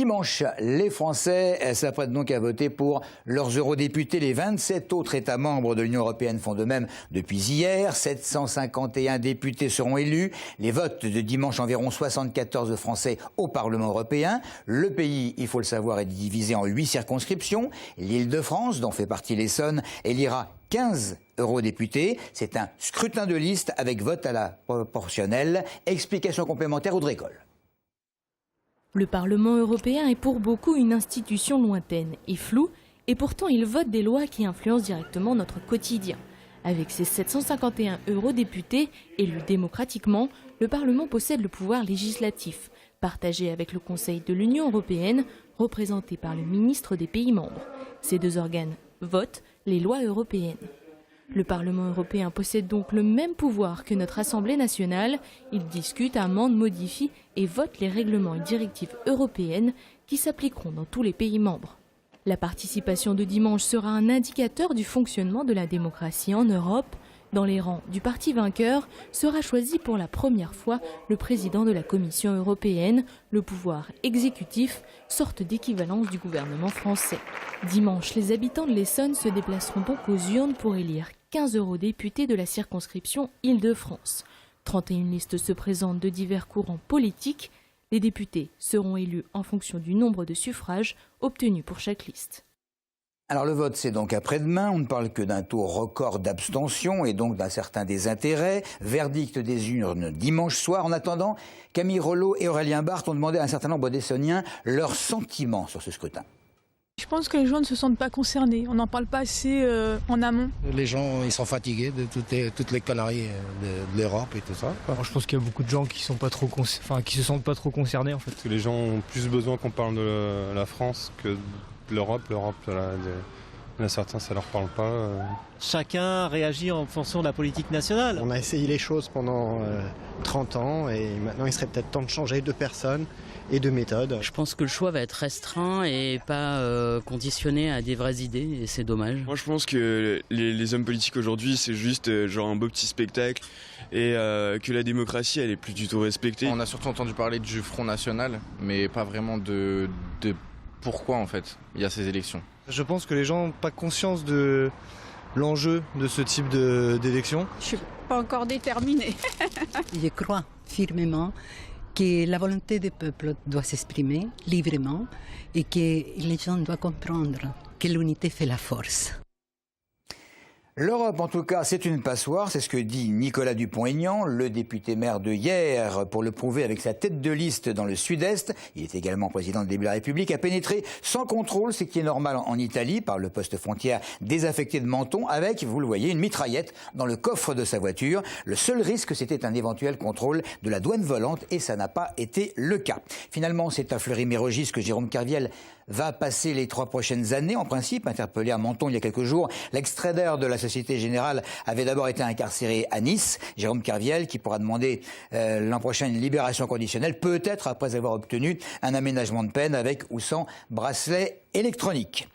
Dimanche, les Français s'apprêtent donc à voter pour leurs eurodéputés. Les 27 autres États membres de l'Union européenne font de même depuis hier. 751 députés seront élus. Les votes de dimanche, environ 74 Français au Parlement européen. Le pays, il faut le savoir, est divisé en 8 circonscriptions. L'Île-de-France, dont fait partie l'Essonne, élira 15 eurodéputés. C'est un scrutin de liste avec vote à la proportionnelle. Explication complémentaire, Audrey Coll. Le Parlement européen est pour beaucoup une institution lointaine et floue, et pourtant il vote des lois qui influencent directement notre quotidien. Avec ses 751 eurodéputés élus démocratiquement, le Parlement possède le pouvoir législatif, partagé avec le Conseil de l'Union européenne, représenté par le ministre des pays membres. Ces deux organes votent les lois européennes. Le Parlement européen possède donc le même pouvoir que notre Assemblée nationale. Il discute, amende, modifie et vote les règlements et directives européennes qui s'appliqueront dans tous les pays membres. La participation de dimanche sera un indicateur du fonctionnement de la démocratie en Europe. Dans les rangs du parti vainqueur sera choisi pour la première fois le président de la Commission européenne, le pouvoir exécutif, sorte d'équivalence du gouvernement français. Dimanche, les habitants de l'Essonne se déplaceront donc aux urnes pour élire 15 eurodéputés de la circonscription Île-de-France. 31 listes se présentent de divers courants politiques. Les députés seront élus en fonction du nombre de suffrages obtenus pour chaque liste. Alors le vote, c'est donc après-demain. On ne parle que d'un taux record d'abstention et donc d'un certain désintérêt. Verdict des urnes dimanche soir. En attendant, Camille Rollo et Aurélien Barthes ont demandé à un certain nombre d'Essonniens leurs sentiments sur ce scrutin. Je pense que les gens ne se sentent pas concernés. On n'en parle pas assez en amont. Les gens, ils sont fatigués de toutes les conneries de l'Europe et tout ça. Alors, je pense qu'il y a beaucoup de gens qui se sentent pas trop concernés en fait. Parce que les gens ont plus besoin qu'on parle de la France que de l'Europe. L'Europe, il y en a certains, ça leur parle pas. Chacun réagit en fonction de la politique nationale. On a essayé les choses pendant 30 ans et maintenant il serait peut-être temps de changer de personnes et de méthode. Je pense que le choix va être restreint et pas conditionné à des vraies idées et c'est dommage. Moi je pense que les hommes politiques aujourd'hui c'est juste genre un beau petit spectacle et que la démocratie elle est plus du tout respectée. On a surtout entendu parler du Front National mais pas vraiment de pourquoi en fait il y a ces élections. Je pense que les gens n'ont pas conscience de l'enjeu de ce type d'élection. Je ne suis pas encore déterminée. Je crois firmément que la volonté des peuples doit s'exprimer librement et que les gens doivent comprendre que l'unité fait la force. L'Europe, en tout cas, c'est une passoire, c'est ce que dit Nicolas Dupont-Aignan, le député maire de Hyères, pour le prouver avec sa tête de liste dans le sud-est. Il est également président du début de la République, a pénétré sans contrôle, ce qui est normal en Italie, par le poste frontière désaffecté de Menton, avec, vous le voyez, une mitraillette dans le coffre de sa voiture. Le seul risque, c'était un éventuel contrôle de la douane volante, et ça n'a pas été le cas. Finalement, c'est à Fleury-Mérogis que Jérôme Kerviel va passer les 3 prochaines années, en principe. Interpellé à Menton il y a quelques jours, l'ex-trader de la Société Générale avait d'abord été incarcéré à Nice. Jérôme Kerviel, qui pourra demander l'an prochain une libération conditionnelle, peut-être après avoir obtenu un aménagement de peine avec ou sans bracelet électronique.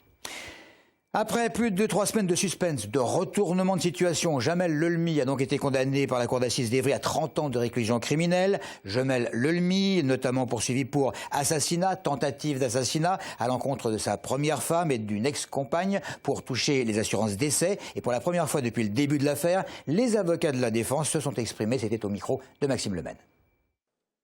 Après plus de 3 semaines de suspense, de retournement de situation, Jamel Lelmi a donc été condamné par la cour d'assises d'Évry à 30 ans de réclusion criminelle. Jamel Lelmi, notamment poursuivi pour assassinat, tentative d'assassinat à l'encontre de sa première femme et d'une ex-compagne pour toucher les assurances décès. Et pour la première fois depuis le début de l'affaire, les avocats de la défense se sont exprimés. C'était au micro de Maxime Lemaine.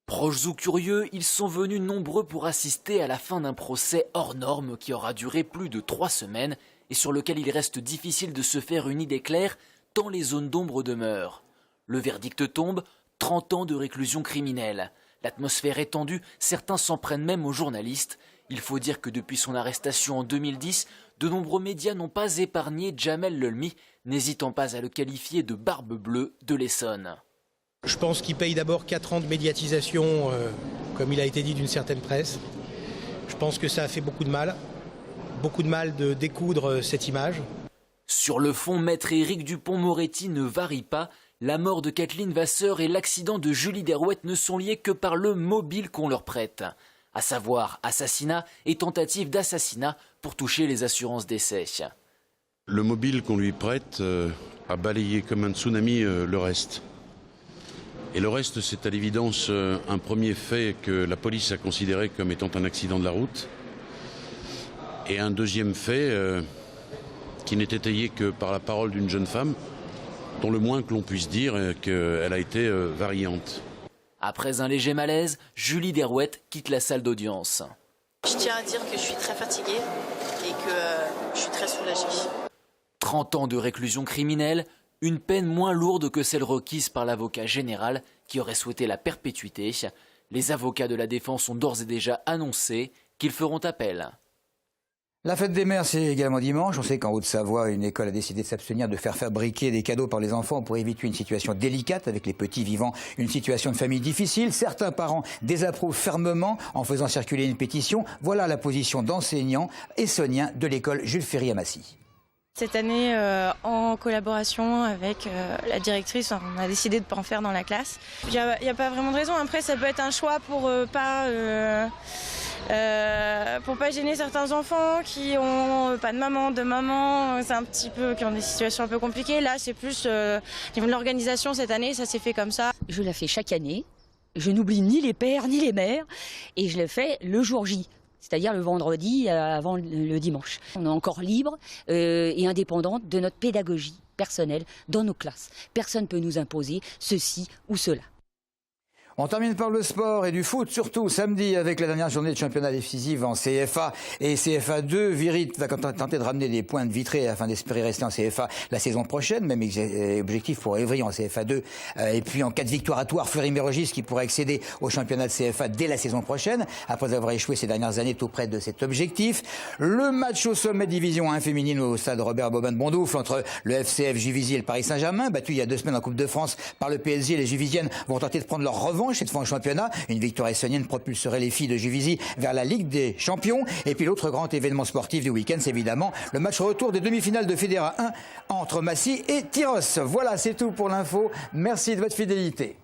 Proches ou curieux, ils sont venus nombreux pour assister à la fin d'un procès hors norme qui aura duré plus de 3 semaines et sur lequel il reste difficile de se faire une idée claire tant les zones d'ombre demeurent. Le verdict tombe, 30 ans de réclusion criminelle. L'atmosphère est tendue, certains s'en prennent même aux journalistes. Il faut dire que depuis son arrestation en 2010, de nombreux médias n'ont pas épargné Jamel Lelmi, n'hésitant pas à le qualifier de barbe bleue de l'Essonne. Je pense qu'il paye d'abord 4 ans de médiatisation, comme il a été dit, d'une certaine presse. Je pense que ça a fait beaucoup de mal de découdre cette image. Sur le fond, maître Éric Dupond-Moretti ne varie pas. La mort de Kathleen Vasseur et l'accident de Julie Derouette ne sont liés que par le mobile qu'on leur prête. À savoir assassinat et tentative d'assassinat pour toucher les assurances décès. Le mobile qu'on lui prête a balayé comme un tsunami le reste. Et le reste, c'est à l'évidence un premier fait que la police a considéré comme étant un accident de la route. Et un deuxième fait qui n'est étayé que par la parole d'une jeune femme, dont le moins que l'on puisse dire est qu'elle a été variante. Après un léger malaise, Julie Derouette quitte la salle d'audience. Je tiens à dire que je suis très fatiguée et que je suis très soulagée. 30 ans de réclusion criminelle, une peine moins lourde que celle requise par l'avocat général qui aurait souhaité la perpétuité. Les avocats de la défense ont d'ores et déjà annoncé qu'ils feront appel. La fête des mères, c'est également dimanche. On sait qu'en Haute-Savoie, une école a décidé de s'abstenir de faire fabriquer des cadeaux par les enfants pour éviter une situation délicate avec les petits vivant une situation de famille difficile. Certains parents désapprouvent fermement en faisant circuler une pétition. Voilà la position d'enseignants essonniens de l'école Jules Ferry à Massy. Cette année, en collaboration avec la directrice, on a décidé de ne pas en faire dans la classe. Il n'y a pas vraiment de raison. Après, ça peut être un choix pour pas gêner certains enfants qui ont pas de maman, c'est un petit peu, qui ont des situations un peu compliquées. Là, c'est plus au niveau de l'organisation cette année, ça s'est fait comme ça. Je la fais chaque année. Je n'oublie ni les pères ni les mères et je le fais le jour J. C'est-à-dire le vendredi avant le dimanche. On est encore libre et indépendante de notre pédagogie personnelle dans nos classes. Personne ne peut nous imposer ceci ou cela. On termine par le sport et du foot, surtout samedi avec la dernière journée de championnat décisive en CFA et CFA 2. Virit va tenter de ramener des points de Vitré afin d'espérer rester en CFA la saison prochaine. Même objectif pour Évry en CFA 2. Et puis en cas de victoire à Thouars, Fleury-Mérogis qui pourrait accéder au championnat de CFA dès la saison prochaine, après avoir échoué ces dernières années tout près de cet objectif. Le match au sommet division 1 féminine au stade Robert Boban de Bondoufle entre le FCF Juvisy et le Paris Saint-Germain, battu il y a 2 semaines en Coupe de France par le PSG. Les Juvisiennes vont tenter de prendre leur revanche cette fois en championnat. Une victoire essonnienne propulserait les filles de Juvisy vers la Ligue des Champions. Et puis l'autre grand événement sportif du week-end, c'est évidemment le match retour des demi-finales de Fédéral 1 entre Massy et Tyros. Voilà, c'est tout pour l'info. Merci de votre fidélité.